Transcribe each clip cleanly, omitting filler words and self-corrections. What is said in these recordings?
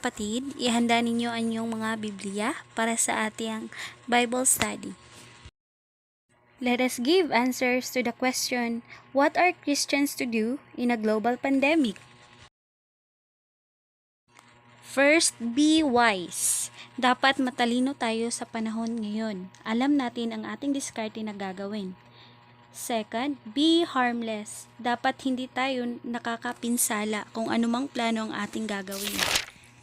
kapatid, ihanda ninyo ang inyong mga Biblia para sa ating Bible study. Let us give answers to the question, what are Christians to do in a global pandemic? First, be wise. Dapat matalino tayo sa panahon ngayon. Alam natin ang ating diskarte na gagawin. Second, be harmless. Dapat hindi tayo nakakapinsala kung anumang plano ang ating gagawin.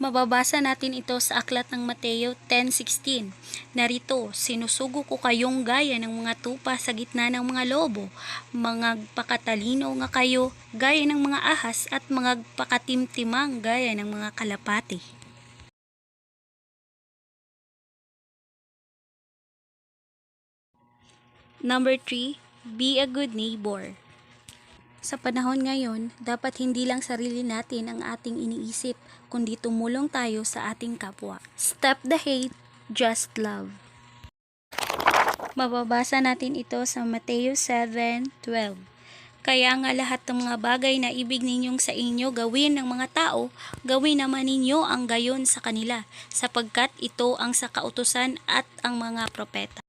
Mababasa natin ito sa aklat ng Mateo 10:16. Narito, sinusugo ko kayong gaya ng mga tupa sa gitna ng mga lobo. Magpakatalino nga kayo gaya ng mga ahas at magpakatimtimang gaya ng mga kalapati. Number 3, be a good neighbor. Sa panahon ngayon, dapat hindi lang sarili natin ang ating iniisip, kundi tumulong tayo sa ating kapwa. Stop the hate, just love. Mababasa natin ito sa Mateo 7:12. Kaya nga lahat ng mga bagay na ibig ninyong sa inyo gawin ng mga tao, gawin naman ninyo ang gayon sa kanila, sapagkat ito ang sa kautusan at ang mga propeta.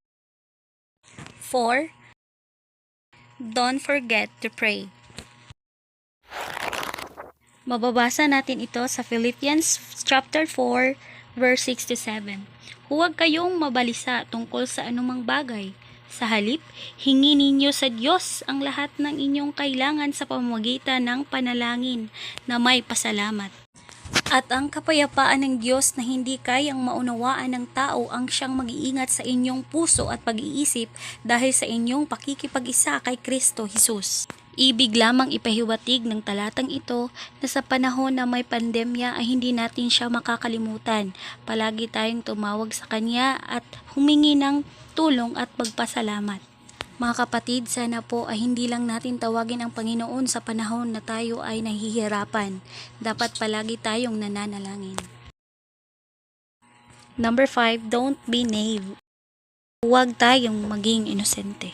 4. Don't forget to pray. Mababasa natin ito sa Philippians chapter 4, verse 6-7. Huwag kayong mabalisa tungkol sa anumang bagay. Sa halip, hingi ninyo sa Diyos ang lahat ng inyong kailangan sa pamamagitan ng panalangin na may pasalamat. At ang kapayapaan ng Diyos na hindi kayang maunawaan ng tao ang siyang mag-iingat sa inyong puso at pag-iisip dahil sa inyong pakikipag-isa kay Kristo Jesus. Ibig lamang ipahiwatig ng talatang ito na sa panahon na may pandemya ay hindi natin siya makakalimutan. Palagi tayong tumawag sa Kanya at humingi ng tulong at pagpasalamat. Mga kapatid, sana po ay hindi lang natin tawagin ang Panginoon sa panahon na tayo ay nahihirapan. Dapat palagi tayong nananalangin. Number 5, don't be naive. Huwag tayong maging inosente.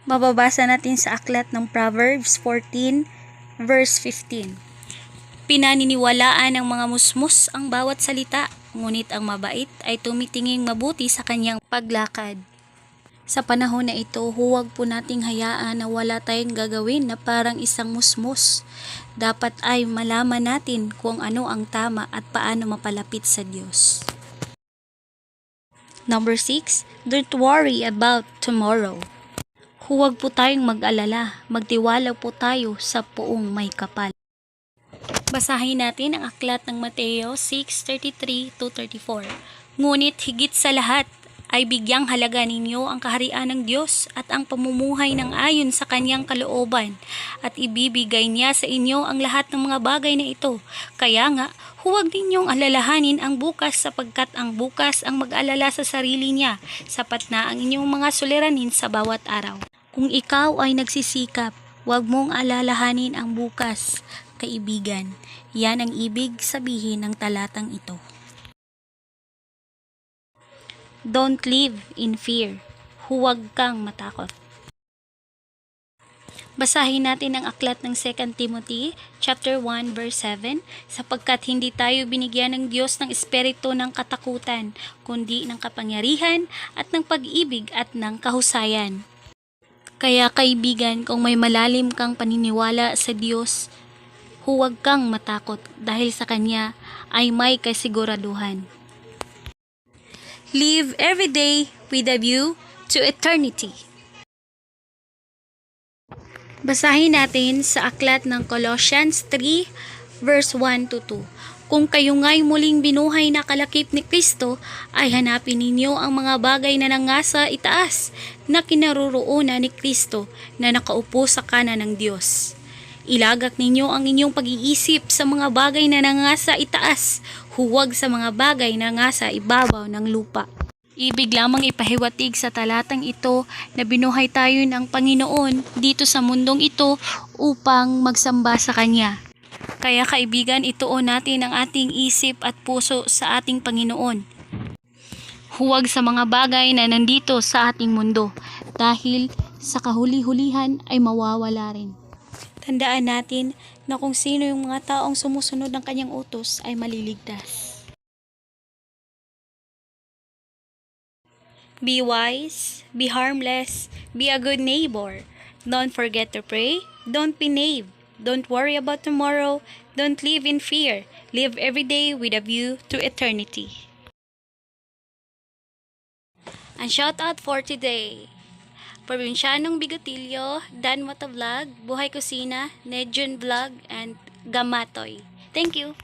Mababasa natin sa aklat ng Proverbs 14, verse 15. Pinaniniwalaan ng mga musmus ang bawat salita, ngunit ang mabait ay tumitinging mabuti sa kanyang paglakad. Sa panahon na ito, huwag po nating hayaan na wala tayong gagawin na parang isang musmus. Dapat ay malaman natin kung ano ang tama at paano mapalapit sa Diyos. Number 6, don't worry about tomorrow. Huwag po tayong mag-alala, magtiwala po tayo sa Poong may kapal. Basahin natin ang aklat ng Mateo 6:33-34. Ngunit higit sa lahat ay bigyang halaga ninyo ang kaharian ng Diyos at ang pamumuhay ng ayon sa kanyang kalooban, at ibibigay niya sa inyo ang lahat ng mga bagay na ito. Kaya nga, huwag ninyong alalahanin ang bukas, sapagkat ang bukas ang mag-alala sa sarili niya. Sapat na ang inyong mga suliranin sa bawat araw. Kung ikaw ay nagsisikap, huwag mong alalahanin ang bukas, kaibigan. Yan ang ibig sabihin ng talatang ito. Don't live in fear. Huwag kang matakot. Basahin natin ang aklat ng 2 Timothy chapter 1 verse 7, sapagkat hindi tayo binigyan ng Diyos ng espiritu ng katakutan, kundi ng kapangyarihan at ng pag-ibig at ng kahusayan. Kaya kaibigan, kung may malalim kang paniniwala sa Diyos, huwag kang matakot dahil sa Kanya ay may kasiguraduhan. Live every day with a view to eternity. Basahin natin sa aklat ng Colossians 3 verse 1-2. Kung kayo nga'y muling binuhay na kalakip ni Kristo, ay hanapin ninyo ang mga bagay na nangasa itaas, na kinaroroonan ni Kristo na nakaupo sa kanan ng Diyos. Ilagak ninyo ang inyong pag-iisip sa mga bagay na nangasa itaas, huwag sa mga bagay na nangasa ibabaw ng lupa. Ibig lamang ipahiwatig sa talatang ito na binuhay tayo ng Panginoon dito sa mundong ito upang magsamba sa Kanya. Kaya kaibigan, ituon natin ang ating isip at puso sa ating Panginoon. Huwag sa mga bagay na nandito sa ating mundo, dahil sa kahuli-hulihan ay mawawala rin. Tandaan natin na kung sino yung mga taong sumusunod ng kanyang utos ay maliligtas. Be wise, be harmless, be a good neighbor. Don't forget to pray, don't be naive, don't worry about tomorrow, don't live in fear, live every day with a view to eternity. Ang shoutout for today: Probinsyanong Bigotilyo, Dan Motovlog, Buhay Kusina, Nedjun Vlog, and Gamatoy. Thank you!